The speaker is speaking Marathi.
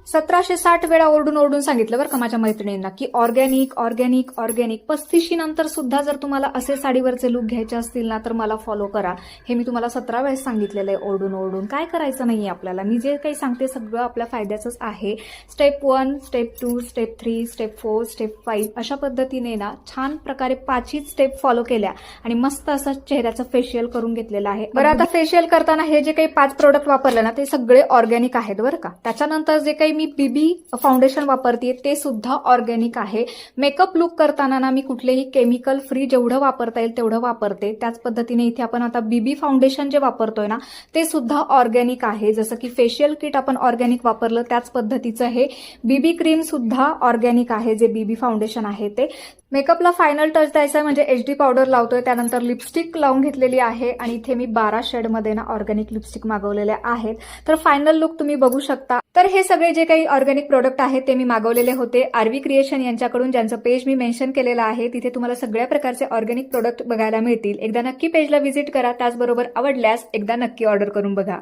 1760 वेळा ओरडून ओरडून सांगितलं बरं का माझ्या मैत्रिणींना की ऑर्गॅनिक ऑर्गॅनिक ऑर्गॅनिक. 35 नंतर सुद्धा जर तुम्हाला असे साडीवरचे लुक घ्यायचे असतील ना तर मला फॉलो करा. हे मी तुम्हाला 17 वेळेस सांगितलेलं आहे ओरडून ओरडून. काय करायचं नाहीये आपल्याला. मी जे काही सांगते सगळं आपल्या फायद्याचंच आहे. Step 1, step 2, step 3, step 4, step 5 अशा पद्धतीने ना छान प्रकारे 5ही स्टेप फॉलो केल्या आणि मस्त असं चेहऱ्याचं फेशियल करून घेतलेलं आहे. बरं, आता फेशियल करताना हे जे काही 5 प्रोडक्ट वापरले ना ते सगळे ऑर्गॅनिक आहेत बरं का. त्याच्यानंतर जे काही मी बीबी फाउंडेशन वापरते ते सुद्धा ऑर्गॅनिक आहे. मेकअप लुक करताना ना मी कुठलेही केमिकल फ्री जेवढं वापरता येईल तेवढं वापरते. त्याच पद्धतीने इथे आपण आता बीबी फाउंडेशन जे वापरतोय ना ते सुद्धा ऑर्गॅनिक आहे. जसं की फेशियल किट आपण ऑर्गॅनिक वापरलं त्याच पद्धतीचं हे बीबी क्रीम सुद्धा ऑर्गॅनिक आहे. जे बीबी फाउंडेशन आहे ते. मेकअपला फायनल टच द्यायचा आहे म्हणजे एचडी पावडर लावतोय. त्यानंतर लिपस्टिक लावून घेतलेली आहे आणि इथे मी 12 शेडमध्ये ना ऑर्गॅनिक लिपस्टिक मागवलेल्या आहेत. तर फायनल लुक तुम्ही बघू शकता. तर हे सगळे जे काही ऑर्गॅनिक प्रोडक्ट आहेत ते मी मागवलेले होते आरवी क्रिएशन यांच्याकडून, ज्यांचं पेज मी मेन्शन केलेलं आहे. तिथे तुम्हाला सगळ्या प्रकारचे ऑर्गॅनिक प्रोडक्ट बघायला मिळतील. एकदा नक्की पेजला व्हिजिट करा. त्याचबरोबर आवडल्यास एकदा नक्की ऑर्डर करून बघा.